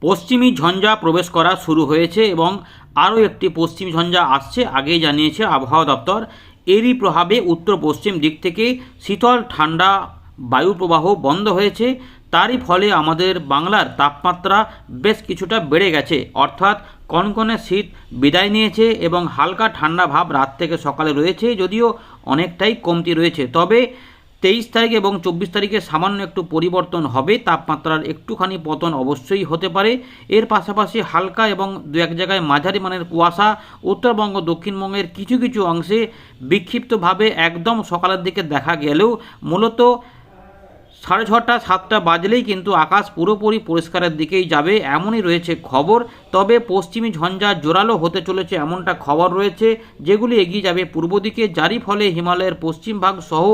পশ্চিমী ঝঞ্ঝা প্রবেশ করা শুরু হয়েছে এবং আরও একটি পশ্চিমী ঝঞ্ঝা আসছে, আগেই জানিয়েছে আবহাওয়া দপ্তর। এরই প্রভাবে উত্তর পশ্চিম দিক থেকে শীতল ঠান্ডা বায়ু প্রবাহ বন্ধ হয়েছে। তারই ফলে আমাদের বাংলার তাপমাত্রা বেশ কিছুটা বেড়ে গেছে, অর্থাৎ কনকনে শীত বিদায় নিয়েছে এবং হালকা ঠান্ডা ভাব রাত থেকে সকালে রয়েছে, যদিও অনেকটাই কমতি রয়েছে। তবে 23 তারিখ এবং 24 তারিখে সামান্য একটু পরিবর্তন হবে, তাপমাত্রার একটুখানি পতন অবশ্যই হতে পারে। এর পাশাপাশি হালকা এবং দু এক জায়গায় মাঝারি মানের কুয়াশা উত্তরবঙ্গ দক্ষিণবঙ্গের কিছু কিছু অংশে বিক্ষিপ্তভাবে একদম সকালের দিকে দেখা গেলেও মূলত 6:30 7টা বাজলেই কিন্তু আকাশ পুরোপুরি পরিষ্কারের দিকেই যাবে, এমনই রয়েছে খবর। তবে পশ্চিমী ঝঞ্ঝা জোরালো হতে চলেছে এমনটা খবর রয়েছে, যেগুলি এগিয়ে যাবে পূর্ব দিকে, যারই ফলে হিমালয়ের পশ্চিম ভাগ সহ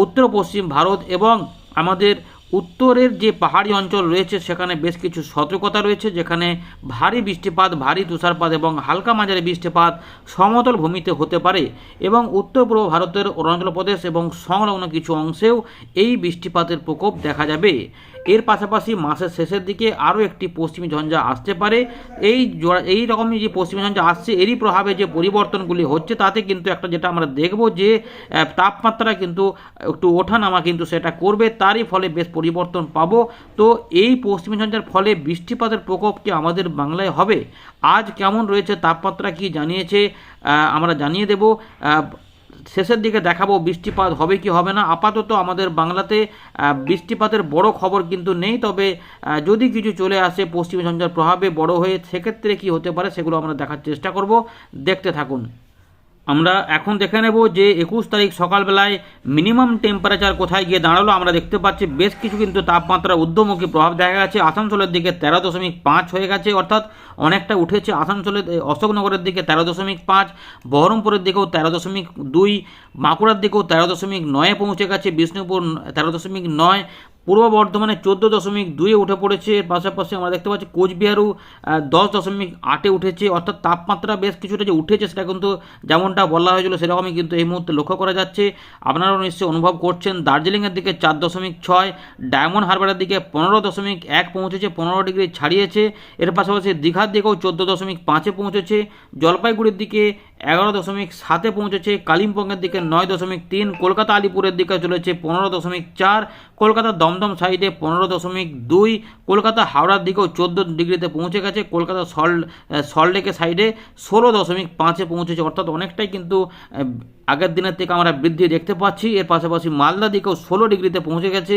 উত্তর পশ্চিম ভারত এবং আমাদের উত্তরের যে পাহাড়ি অঞ্চল রয়েছে সেখানে বেশ কিছু সতর্কতা রয়েছে, যেখানে ভারী বৃষ্টিপাত, ভারী তুষারপাত এবং হালকা মাঝারি বৃষ্টিপাত সমতল ভূমিতে হতে পারে এবং উত্তর পূর্ব ভারতের অরুণাচল প্রদেশ এবং সংলগ্ন কিছু অংশেও এই বৃষ্টিপাতের প্রকোপ দেখা যাবে। এর পাশাপাশি মাসের শেষের দিকে আরও একটি পশ্চিমী ঝঞ্ঝা আসতে পারে। এই রকমই যে পশ্চিমী ঝঞ্ঝা আসছে, এরই প্রভাবে যে পরিবর্তনগুলি হচ্ছে তাতে কিন্তু একটা যেটা আমরা দেখব যে তাপমাত্রা কিন্তু একটু ওঠানামা কিন্তু সেটা করবে, তারই ফলে বেশ পরিবর্তন পাবো। তো এই পশ্চিমী ঝঞ্ঝার ফলে বৃষ্টিপাতের প্রকোপ কি আমাদের বাংলায় হবে? আজ কেমন রয়েছে তাপমাত্রা কি জানিয়েছে আমরা জানিয়ে দেব। শেষের দিকে দেখাবো বৃষ্টিপাত হবে কি হবে না। আপাতত আমাদের বাংলাতে বৃষ্টিপাতের বড় খবর কিন্তু নেই, তবে যদি কিছু চলে আসে পশ্চিমী ঝঞ্ঝার প্রভাবে বড় হয়ে, সেক্ষেত্রে কি হতে পারে সেগুলো আমরা দেখার চেষ্টা করব। দেখতে থাকুন। আমরা এখন দেখে নেব যে 21 তারিখ সকালবেলায় মিনিমাম টেম্পারেচার কোথায় গিয়ে দাঁড়ালো। আমরা দেখতে পাচ্ছি বেশ কিছু কিন্তু তাপমাত্রা ঊর্ধ্বমুখী প্রভাব দেখা গেছে। আসানসোলের দিকে 13.5 হয়ে গেছে, অর্থাৎ অনেকটা উঠেছে। আসানসোলের অশোকনগরের দিকে 13.5, বহরমপুরের দিকেও 13.2, বাঁকুড়ার দিকেও 13.9 পৌঁছে গেছে, বিষ্ণুপুর 13.9, পূর্ব বর্ধমানে 14.2 উঠে পড়েছে। এর পাশাপাশি আমরা দেখতে পাচ্ছি কোচবিহারও 10.8 উঠেছে, অর্থাৎ তাপমাত্রা বেশ কিছুটা যে উঠেছে সেটা কিন্তু যেমনটা বলা হয়েছিল সেরকমই কিন্তু এই মুহূর্তে লক্ষ্য করা যাচ্ছে। আপনারাও নিশ্চয়ই অনুভব করছেন। দার্জিলিংয়ের দিকে 4.6, ডায়মন্ড হারবারের দিকে 15.1 পৌঁছেছে, 15 ডিগ্রি ছাড়িয়েছে। এর পাশাপাশি দীঘার দিকেও 14.5 পৌঁছেছে, জলপাইগুড়ির দিকে 11.7 পৌঁছেছে, কালিম্পংয়ের দিকে 9.3, কলকাতা আলিপুরের দিকে চলেছে 15.4, কলকাতা দমদম সাইডে 15.2, কলকাতা হাওড়ার দিকেও 14 ডিগ্রিতে পৌঁছে গেছে, কলকাতা সল্টলেকের সাইডে 16.5 পৌঁছেছে, অর্থাৎ অনেকটাই কিন্তু আগের দিনের থেকে আমরা বৃদ্ধি দেখতে পাচ্ছি। এর পাশাপাশি মালদা দিকেও 16 ডিগ্রিতে পৌঁছে গেছে,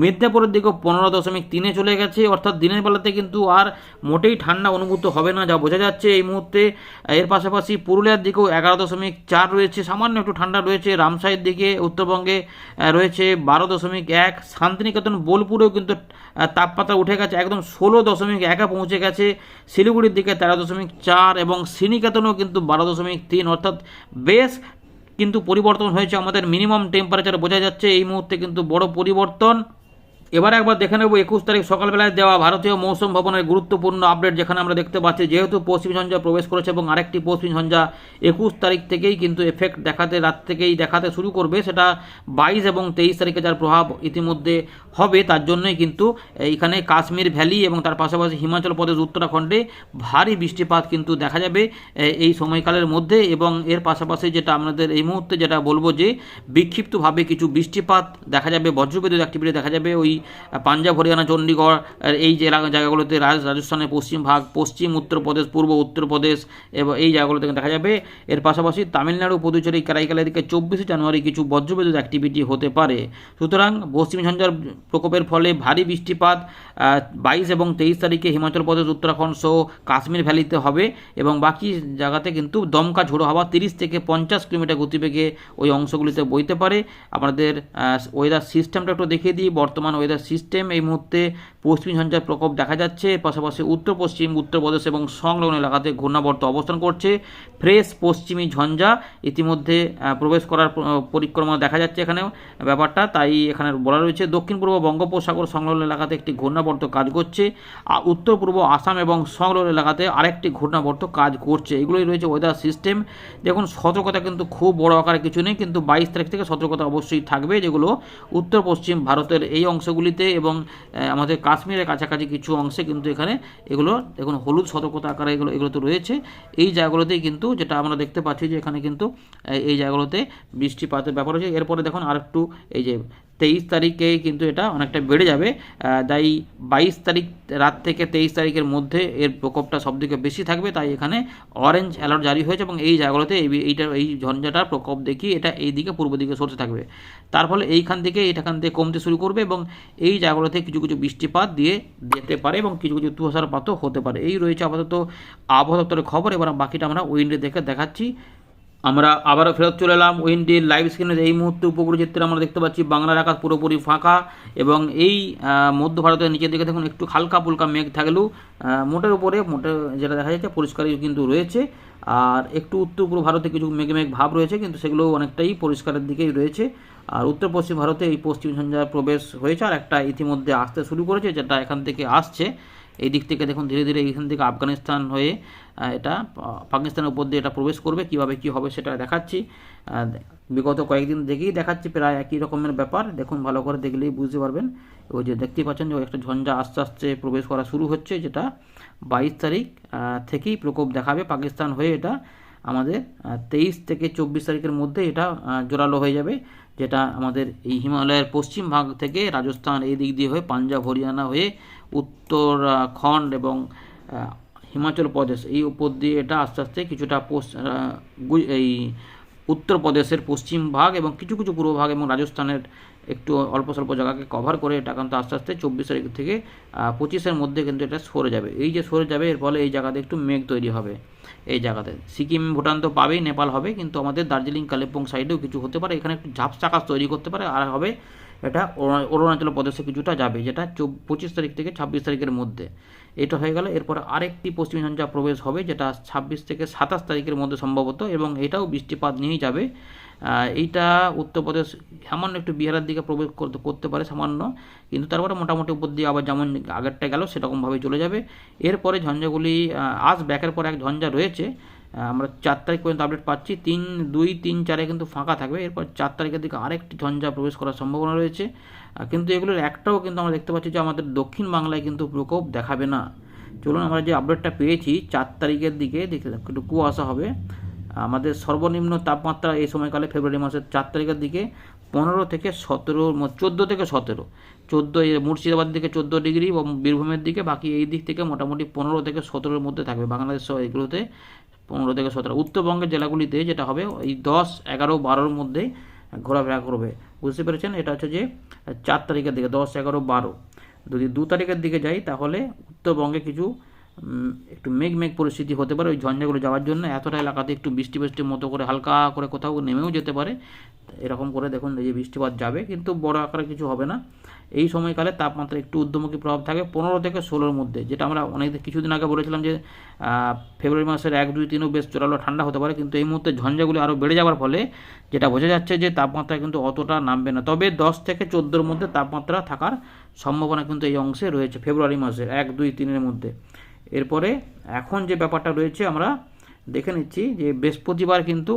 মেদিনীপুরের দিকেও 15.3 চলে গেছে, অর্থাৎ দিনের বেলাতে কিন্তু আর মোটেই ঠান্ডা অনুভূত হবে না, যা বোঝা যাচ্ছে এই মুহূর্তে। এর পাশাপাশি পুরুলিয়ার দিকেও 11.4 রয়েছে, সামান্য একটু ঠান্ডা রয়েছে। রামসাইয়ের দিকে উত্তরবঙ্গে রয়েছে 12.1, শান্তিনিকেতন বোলপুরেও কিন্তু তাপমাত্রা উঠে গেছে, একদম 16.1 পৌঁছে গেছে। শিলিগুড়ির দিকে 13.4 এবং শ্রীনিকেতনেও কিন্তু 12.3, অর্থাৎ বেশ কিন্তু পরিবর্তন হয়েছে। আমাদের মিনিমাম টেম্পারেচার বোঝা যাচ্ছে এই মুহূর্তে কিন্তু বড় পরিবর্তন। এবার একবার দেখে নেব 21 তারিখ সকালবেলায় দেওয়া ভারতীয় মৌসুম ভবনের গুরুত্বপূর্ণ আপডেট, যেখানে আমরা দেখতে পাচ্ছি যেহেতু পশ্চিমী ঝঞ্ঝা প্রবেশ করেছে এবং আরেকটি পশ্চিমী ঝঞ্ঝা 21 তারিখ থেকেই কিন্তু এফেক্ট দেখাতে, রাত থেকেই দেখাতে শুরু করবে, সেটা 22 এবং 23 তারিখে যার প্রভাব ইতিমধ্যে হবে, তার জন্যই কিন্তু এইখানে কাশ্মীর ভ্যালি এবং তার পাশাপাশি হিমাচল প্রদেশ উত্তরাখণ্ডে ভারী বৃষ্টিপাত কিন্তু দেখা যাবে এই সময়কালের মধ্যে। এবং এর পাশাপাশি যেটা আমাদের এই মুহূর্তে যেটা বলবো যে বিক্ষিপ্তভাবে কিছু বৃষ্টিপাত দেখা যাবে, বজ্রবিদ্যুৎ অ্যাক্টিভিটি দেখা যাবে ওই পাঞ্জাব, হরিয়ানা, চণ্ডীগড় এই যে জায়গাগুলোতে, রাজস্থানের পশ্চিম ভাগ, পশ্চিম উত্তরপ্রদেশ, পূর্ব উত্তরপ্রদেশ এবং এই জায়গাগুলোতে দেখা যাবে। এর পাশাপাশি তামিলনাড়ু, পুদুচেরি, কারাইকালের দিকে 24 জানুয়ারি কিছু বজ্রবিদ্যুৎ অ্যাক্টিভিটি হতে পারে। সুতরাং পশ্চিমী ঝঞ্ঝার প্রকোপের ফলে ভারী বৃষ্টিপাত 22 এবং 23 তারিখে হিমাচল প্রদেশ, উত্তরাখণ্ড সহ কাশ্মীর ভ্যালিতে হবে এবং বাকি জায়গাতে কিন্তু দমকা ঝোড়ো হাওয়া 30 থেকে 50 কিলোমিটার গতিবেগে ওই অংশগুলিতে বইতে পারে। আপনাদের ওয়েদার সিস্টেমটা একটু দেখিয়ে দিই। বর্তমান ওয়েদার সিস্টেম এই মুহূর্তে পশ্চিমী ঝঞ্ঝার প্রকোপ দেখা যাচ্ছে, পাশাপাশি উত্তর পশ্চিম উত্তরপ্রদেশ এবং সংলগ্ন এলাকাতে ঘূর্ণাবর্ত অবস্থান করছে। ফ্রেশ পশ্চিমী ঝঞ্ঝা ইতিমধ্যে প্রবেশ করার পরিক্রমা দেখা যাচ্ছে এখানেও ব্যাপারটা, তাই এখানে বলা রয়েছে দক্ষিণ পূর্ব বঙ্গোপসাগর সংলগ্ন এলাকাতে একটি ঘূর্ণাবর্ত কাজ করছে, আর উত্তর পূর্ব আসাম এবং সংলগ্ন এলাকাতে আরেকটি ঘূর্ণাবর্ত কাজ করছে। এগুলোই রয়েছে ওয়েদার সিস্টেম। দেখুন সতর্কতা কিন্তু খুব বড় আকারে কিছু নেই, কিন্তু 22 তারিখ থেকে সতর্কতা অবশ্যই থাকবে, যেগুলো উত্তর পশ্চিম ভারতের এই অংশগুলিতে এবং আমাদের কাশ্মীরের কাছাকাছি কিছু অংশে কিন্তু এখানে এগুলো দেখুন হলুদ সতর্কতা আকারে এগুলো তো রয়েছে। এই জায়গাগুলোতেই কিন্তু যেটা আমরা দেখতে পাচ্ছি যে এখানে কিন্তু এই জায়গাগুলোতে বৃষ্টিপাতের ব্যাপার হচ্ছে। এরপরে দেখুন আর একটু এই যে 23 তারিখে কিন্তু এটা অনেকটা বেড়ে যাবে, তাই 22 তারিখ রাত থেকে 23 তারিখের মধ্যে এর প্রকোপটা সবথেকে বেশি থাকবে, তাই এখানে অরেঞ্জ অ্যালার্ট জারি হয়েছে এবং এই জায়গাগুলোতে এই ঝঞ্ঝাটার প্রকোপ দেখিয়ে এটা এই দিকে পূর্ব দিকে সরতে থাকবে। তার ফলে এইখান থেকে কমতে শুরু করবে এবং এই জায়গাগুলোতে কিছু কিছু বৃষ্টিপাত দিয়ে যেতে পারে এবং কিছু কিছু তুষারপাতও হতে পারে। এই রয়েছে আপাতত আবহাওয়া দপ্তরের খবর। এবার বাকিটা আমরা উইন্ডে দেখে দেখাচ্ছি। আমরা আবারও ফেরত চলে এলাম উইন্ডের লাইভ স্ক্রিনে। এই মুহূর্তে উপকূল চিত্রে আমরা দেখতে পাচ্ছি বাংলার আকাশ পুরোপুরি ফাঁকা এবং এই মধ্য ভারতের নিচের দিকে দেখুন একটু হালকা পুলকা মেঘ থাকলেও মোটের উপরে যেটা দেখা যাচ্ছে পরিষ্কারই কিন্তু রয়েছে। আর একটু উত্তর পূর্ব ভারতে কিছু মেঘ ভাব রয়েছে, কিন্তু সেগুলো অনেকটাই পরিষ্কারের দিকেই রয়েছে। আর উত্তর পশ্চিম ভারতে এই পশ্চিম ঝঞ্ঝার প্রবেশ হয়েছে আর একটা ইতিমধ্যে আসতে শুরু করেছে, যেটা এখান থেকে আসছে। এই দিক থেকে দেখুন ধীরে ধীরে এখান থেকে আফগানিস্তান হয়ে এটা পাকিস্তানের উপর দিয়ে এটা প্রবেশ করবে। কীভাবে কী হবে সেটা দেখাচ্ছি। বিগত কয়েকদিন দেখেই দেখাচ্ছি প্রায় একই রকমের ব্যাপার। দেখুন ভালো করে দেখলেই বুঝতে পারবেন। ওই যে দেখতেই পাচ্ছেন যে একটা ঝঞ্ঝা আস্তে আস্তে প্রবেশ করা শুরু হচ্ছে, যেটা 22 তারিখ থেকেই প্রকোপ দেখাবে পাকিস্তান হয়ে। এটা আমাদের 23 থেকে 24 তারিখের মধ্যে এটা জোরালো হয়ে যাবে, যেটা আমাদের এই হিমালয়ের পশ্চিম ভাগ থেকে রাজস্থান এই দিক দিয়ে হয়ে পাঞ্জাব হরিয়ানা হয়ে উত্তরাখণ্ড এবং হিমাচল প্রদেশ এই উপর দিয়ে এটা আস্তে আস্তে কিছুটা এই উত্তরপ্রদেশের পশ্চিম ভাগ এবং কিছু কিছু পূর্ব ভাগ এবং রাজস্থানের একটু অল্প স্বল্প জায়গাকে কভার করে এটা কিন্তু আস্তে আস্তে 24 তারিখ থেকে 25-এর মধ্যে কিন্তু এটা সরে যাবে। এই যে সরে যাবে এর ফলে এই জায়গাতে একটু মেঘ তৈরি হবে। এই জায়গাতে সিকিম ভুটান তো পাবেই, নেপাল হবে, কিন্তু আমাদের দার্জিলিং কালিম্পং সাইডেও কিছু হতে পারে। এখানে একটু ঝাপসা আকাশ তৈরি করতে পারে আর হবে এটা অরুণাচল প্রদেশে কিছুটা যাবে, যেটা 25 তারিখ থেকে 26 তারিখের মধ্যে। এটা হয়ে গেল। এরপর আরেকটি পশ্চিমী ঝঞ্ঝা প্রবেশ হবে, যেটা 26 থেকে 27 তারিখের মধ্যে সম্ভবত, এবং এটাও বৃষ্টিপাত নিয়েই যাবে। এইটা উত্তরপ্রদেশ সামান্য একটু বিহারের দিকে প্রবেশ করতে পারে সামান্য, কিন্তু তারপরে মোটামুটি উপর দিয়ে আবার যেমন আগেরটা গেল সেরকমভাবেই চলে যাবে। এরপরে ঝঞ্ঝাগুলি ব্যাকের পর এক ঝঞ্ঝা রয়েছে। আমরা 4 তারিখ পর্যন্ত আপডেট পাচ্ছি। 3, 2, 3, 4 কিন্তু ফাঁকা থাকবে। এরপর 4 তারিখের দিকে আরেকটি ঝঞ্ঝা প্রবেশ করার সম্ভাবনা রয়েছে, কিন্তু এগুলোর একটাও কিন্তু আমরা দেখতে পাচ্ছি যে আমাদের দক্ষিণ বাংলায় কিন্তু প্রকোপ দেখাবে না। চলুন আমরা যে আপডেটটা পেয়েছি 4 তারিখের দিকে দেখতে একটু কুয়াশা হবে। আমাদের সর্বনিম্ন তাপমাত্রা এই সময়কালে ফেব্রুয়ারি মাসের 4 তারিখের দিকে 15 থেকে 17, 14 থেকে 17, 14 মুর্শিদাবাদ দিকে 14 ডিগ্রি এবং বীরভূমের দিকে, বাকি এই দিক থেকে মোটামুটি 15 থেকে 17-এর মধ্যে থাকবে। বাংলাদেশ এগুলোতে 15 থেকে 17। উত্তরবঙ্গের জেলাগুলিতে যেটা হবে এই 10, 11, 12-র মধ্যে ঘোরাফেরা করবে। বুঝতে পেরেছেন? এটা হচ্ছে যে 4 তারিখের দিকে 10, 11, 12। যদি 2 তারিখের দিকে যাই তাহলে উত্তরবঙ্গে কিছু একটু মেঘ পরিস্থিতি হতে পারে ওই ঝঞ্ঝাগুলো যাওয়ার জন্য। এতটা এলাকাতে একটু বৃষ্টির মতো করে হালকা করে কোথাও নেমেও যেতে পারে। এরকম করে দেখুন এই যে বৃষ্টিপাত যাবে, কিন্তু বড় আকারে কিছু হবে না। এই সময়কালে তাপমাত্রা একটু ঊর্ধ্বমুখী প্রভাব থাকে 15 থেকে 16-র মধ্যে, যেটা আমরা কিছুদিন আগে বলেছিলাম যে ফেব্রুয়ারি মাসের 1, 2, 3 বেশ জোরালো ঠান্ডা হতে পারে, কিন্তু এই মুহূর্তে ঝঞ্ঝাগুলি আরও বেড়ে যাওয়ার ফলে যেটা বোঝা যাচ্ছে যে তাপমাত্রা কিন্তু অতটা নামবে না। তবে 10 থেকে 14-র মধ্যে তাপমাত্রা থাকার সম্ভাবনা কিন্তু এই অংশে রয়েছে ফেব্রুয়ারি মাসের 1, 2, 3-এর মধ্যে। এরপরে এখন যে ব্যাপারটা রয়েছে আমরা দেখে নিচ্ছি যে বৃহস্পতিবার কিন্তু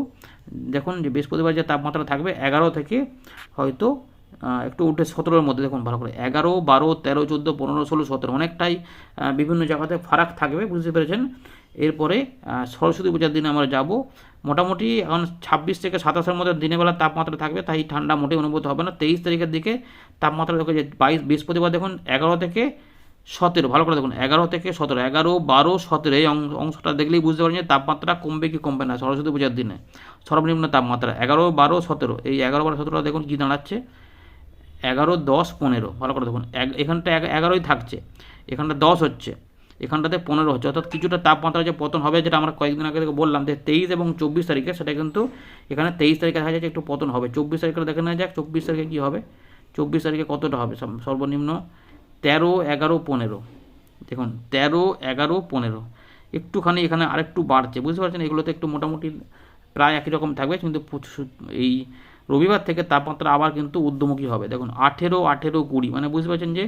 দেখুন যে বৃহস্পতিবার যে তাপমাত্রা থাকবে 11 থেকে হয়তো একটু উঠে 17-এর মধ্যে। দেখুন ভালো করে 11, 12, 13, 14, 15, 16, 17 অনেকটাই বিভিন্ন জায়গাতে ফারাক থাকবে। বুঝতে পেরেছেন? এরপরে সরস্বতী পূজার দিনে আমরা যাব। মোটামুটি এখন 26 থেকে 27-এর মধ্যে দিনের বেলা তাপমাত্রা থাকবে, তাই ঠান্ডা মোটেই অনুভূত হবে না। 23 তারিখের দিকে তাপমাত্রা দেখো যে 22 বৃহস্পতিবার দেখুন 11 থেকে 17, ভালো করে দেখুন 11 থেকে 17, 11, 12, 17 এই অংশটা দেখলেই বুঝতে পারেন যে তাপমাত্রা কমবে কি কমবে না। সরস্বতী পূজার দিনে সর্বনিম্ন তাপমাত্রা 11, 12, 17, এই 11, 12, 17 দেখুন কী দাঁড়াচ্ছে 11, 10, 15। ভালো করে দেখুন এখানটা 11ই থাকছে, এখানটা 10 হচ্ছে, এখানটাতে 15 হচ্ছে, অর্থাৎ কিছুটা তাপমাত্রা যে পতন হবে, যেটা আমরা কয়েকদিন আগে থেকে বললাম যে 23 এবং 24 তারিখে, সেটা কিন্তু এখানে 23 তারিখে দেখা যাচ্ছে একটু পতন হবে। 24 তারিখে দেখে নেওয়া যাক 24 তারিখে কী হবে। 24 তারিখে কতটা হবে সর্বনিম্ন 13, 11, 15। দেখুন 13, 11, 15 একটুখানি এখানে আরেকটু বাড়ছে। বুঝতে পারছেন? এগুলোতে একটু মোটামুটি প্রায় একই রকম থাকবে, কিন্তু এই রবিবার থেকে তাপমাত্রা আবার কিন্তু ঊর্ধ্বমুখী হবে। দেখুন 18, 18, 20, মানে বুঝতে পারছেন যে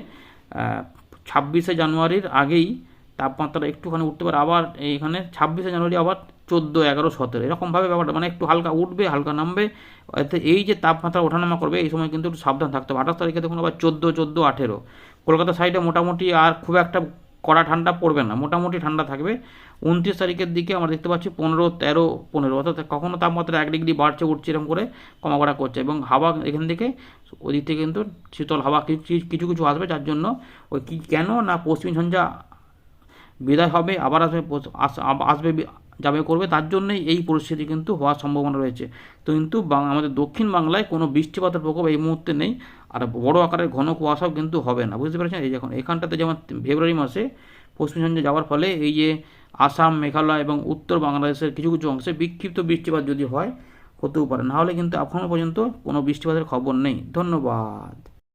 26শে জানুয়ারির আগেই তাপমাত্রা একটুখানি উঠতে পারে। আবার এইখানে 26শে জানুয়ারি আবার 14, 11, 17 এরকমভাবে ব্যাপারটা মানে একটু হালকা উঠবে হালকা নামবে। এতে এই যে তাপমাত্রা ওঠানামা করবে এই সময় কিন্তু একটু সাবধান থাকতে হবে। 28 তারিখে দেখুন আবার 14, 18। কলকাতা সাইডে মোটামুটি আর খুব একটা কড়া ঠান্ডা পড়বে না, মোটামুটি ঠান্ডা থাকবে। 29 তারিখের দিকে আমরা দেখতে পাচ্ছি 15, 13, 15, অর্থাৎ কখনো তাপমাত্রা 1 ডিগ্রি বাড়ছে উঠছে এরকম করে কমাকড়া করছে, এবং হাওয়া এখান থেকে ওই দিক থেকে কিন্তু শীতল হাওয়া কিছু কিছু আসবে, যার জন্য ওই কি কেন না পশ্চিমী ঝঞ্ঝা বিদায় হবে আবার আসবে আসবে যাবে করবে, তার জন্যই এই পরিস্থিতি কিন্তু হওয়ার সম্ভাবনা রয়েছে। তো কিন্তু আমাদের দক্ষিণ বাংলায় কোনো বৃষ্টিপাতের প্রকোপ এই মুহূর্তে নেই, আর বড় আকারের ঘন কুয়াশাও কিন্তু হবে না, বুঝতে পেরেছেন। এই যখন এখানটাতে যেমন ফেব্রুয়ারি মাসে পশ্চিম ঝঞ্ঝা যাওয়ার ফলে এই যে আসাম, মেঘালয় এবং উত্তর বাংলাদেশের কিছু কিছু অংশে বিক্ষিপ্ত বৃষ্টিপাত যদি হয় হতেও পারে, নাহলে কিন্তু এখনও পর্যন্ত কোনো বৃষ্টিপাতের খবর নেই। ধন্যবাদ।